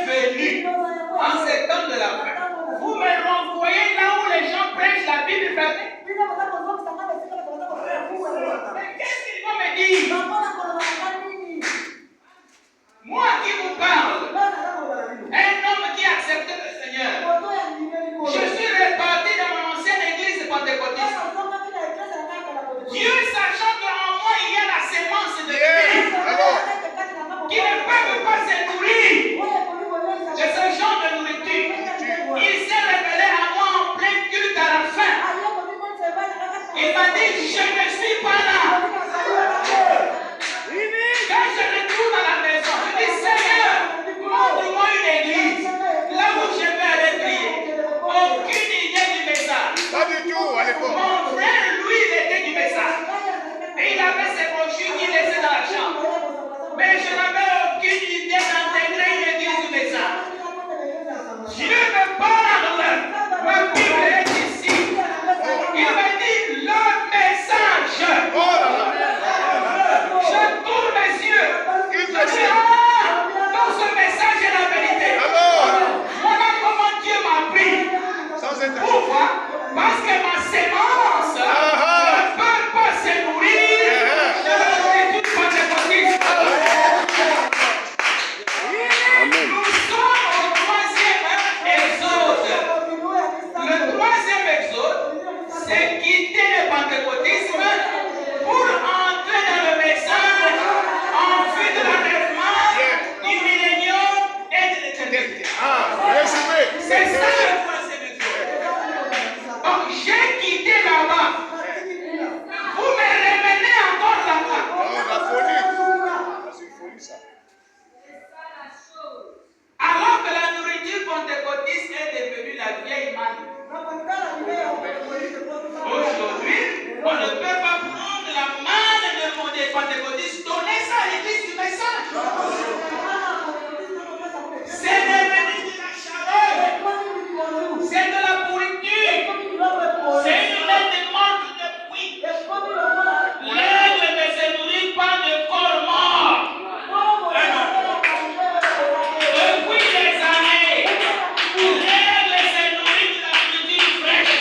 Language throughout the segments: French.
venu en ces temps de la fin. Vous me renvoyez là où les gens prêchent la Bible fermée. Mais qu'est-ce qu'ils vont me dire? Moi qui vous parle, un homme qui a accepté le Seigneur. Je suis reparti dans mon ancienne église pentecôtiste. Dieu, sachant qu'en moi il y a la sémence de Christ, qui ne peuvent pas se nourrir de ce genre de nourriture. Il s'est révélé à moi en plein culte à la fin. Il m'a dit, je ne suis pas là. Quand je retourne à la maison, je dis, Seigneur, montre-moi une église, là où je vais aller prier. Aucune idée du message. Pas du tout à l'époque. Mon frère, lui, il était du message. Et il avait ses brochures qu'il laissait dans la chambre. Mais je n'avais aucune idée d'intégrer une église du message. Dieu me parle. Ma Bible est ici. Il m'a dit le message. Je tourne mes yeux. Je dis, dans ce message, il y a la vérité. Voilà comment Dieu m'a pris. Pourquoi? Parce que ma sémence ne peut pas se nourrir de la nourriture pentecôtiste. Nous sommes au troisième exode. Le troisième exode, c'est quitter le pentecôtisme pour entrer dans le message en vue de l'enlèvement du millénium et de l'éternité. C'est ça le troisième exode. Donc j'ai quitté là-bas. Vous me remenez encore là-bas. La folie. C'est une folie ça. Alors que la nourriture pentecôtiste est devenue la vieille manne. Aujourd'hui, on ne peut pas prendre la manne des pentecôtistes, donner ça à l'église du message. C'est devenu de la chaleur. C'est de la pourriture. C'est une lettre morte de pluie. L'aigle ne se nourrit pas de corps mort. Depuis des années, l'aigle se nourrit de la nourriture fraîche.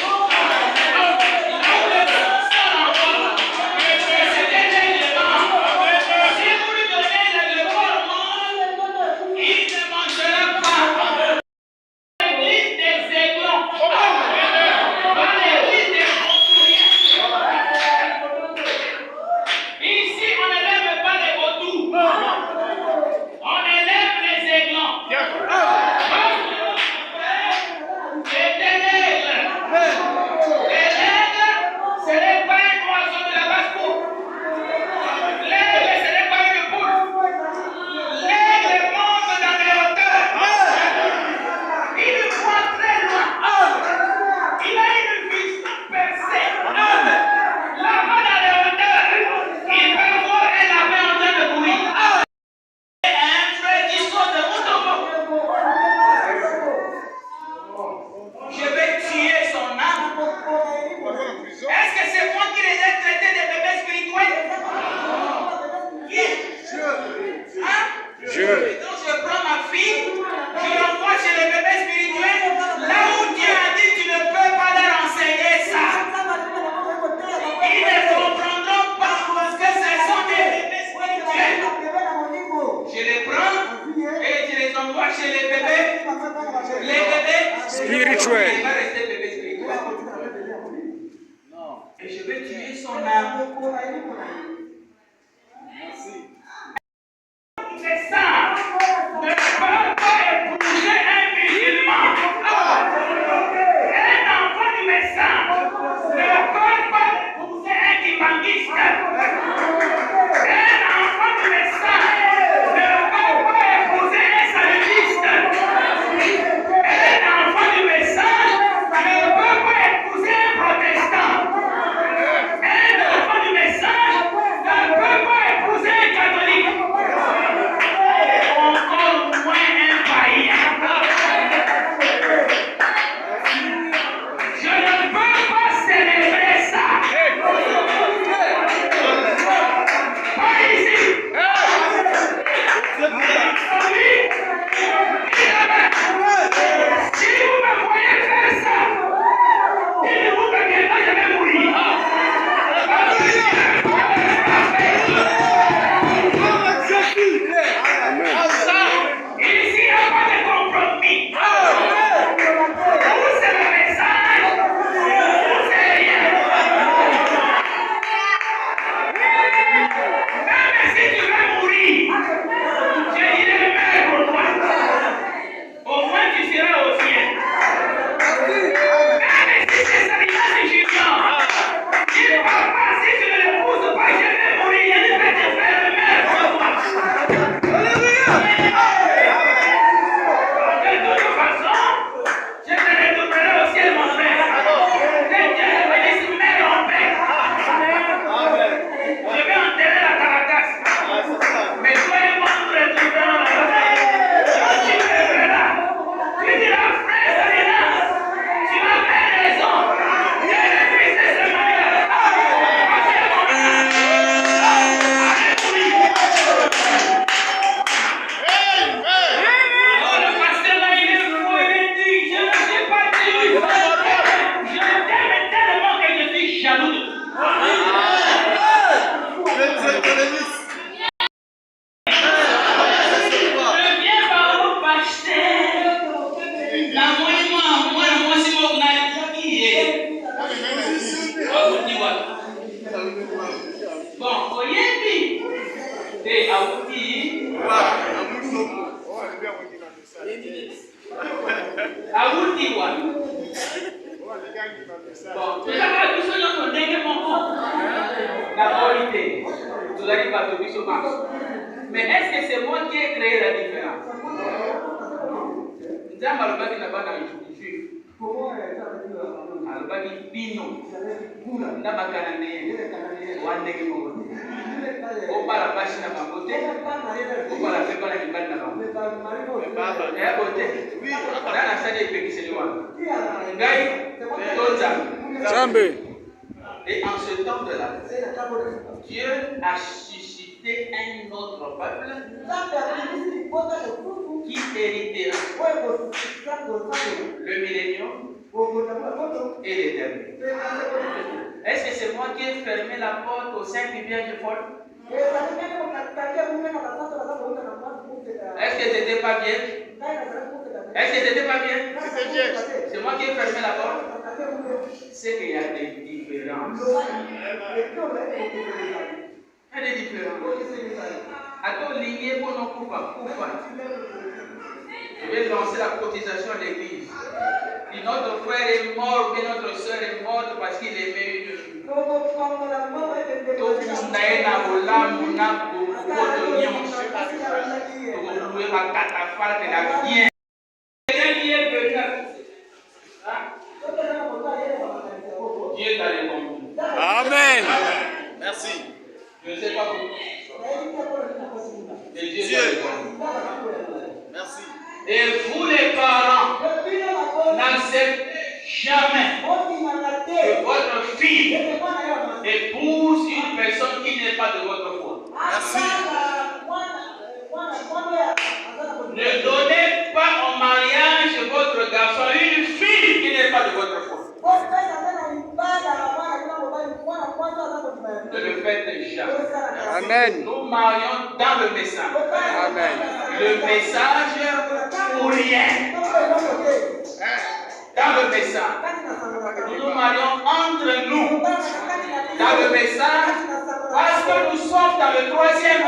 Là où le sol encore, c'est des aigles morts. Si vous lui donnez le corps mort, il ne mangera pas. L'église des aiglons, pas l'église des vautouriens. Ici, on n'élève pas les vautours. On élève les aiglons. C'est un aigle. Et l'aigle, ce n'est pas un oiseau de la basse-cour. L'aigle, ce n'est pas une poule. L'aigle monte dans les hauteurs. Il voit très loin. Il a une vision percée. Là-bas dans les hauteurs, il peut voir un lapin en train de courir. Et un frère qui saute de mon tombeau. Je vais tuer son âme. Est-ce que c'est moi qui les ai traités des bébés spirituels? Hein? Donc je prends ma fille, je l'envoie chez les bébés spirituels, là où Dieu a dit tu ne peux pas leur enseigner ça. Ils ne comprendront pas parce que ce sont des bébés spirituels. Je les prends et je les envoie chez les bébés. Les bébés spirituels. Il va rester bébé spirituel. Et je vais tuer son âme. C'est ça. Ne peut pas épouser un musulman. Un enfant du message ne peut pas épouser un kibanguiste. Un enfant du message ne peut pas épouser un salutiste. Un enfant du message ne peut pas épouser un protestant. Un enfant du message Awutiwa. Bon, tu as vu ce notre dernier moment. La qualité. Tu l'as dit par le biso max. Mais est-ce que c'est moi qui ai créé la différence? Nous avons le bac là-bas dans le juif. Le bac Pino. N'a pas canadien. Wandé Mogo. On parle la vache n'a pas beauté. On parle la fête dans la libane n'a pas beauté. Oui, dans la salle des pays, c'est le one. Gaï, Tonza. Et en ce temps de la Dieu a suscité un autre peuple qui héritera le millénium et l'éternel. Est-ce que c'est moi qui ai fermé la porte aux 5 vierges folles? Est-ce que c'était pas bien? Est-ce que c'était pas bien? C'est moi qui ai fermé la porte? C'est qu'il y a des différences. Il y a des différences. À ton lignée, pour nos coupas. Je vais lancer la cotisation à l'église. Si notre frère est mort, que notre soeur est morte parce qu'il aimait une fille. Dieu t'a répondu. Amen. Merci. Je ne sais pas pourquoi. Et Dieu t'a répondu. Merci. Et vous les parents, n'acceptez jamais que votre fille épouse une personne qui n'est pas de votre foi. Merci. Ne donnez pas en mariage votre garçon une fille qui n'est pas de votre foi. Ne le faites jamais. Amen. Nous marions dans le message. Amen. Le message ou rien. Dans le message. Nous nous marions entre nous. Dans le message. Parce que nous sommes dans le troisième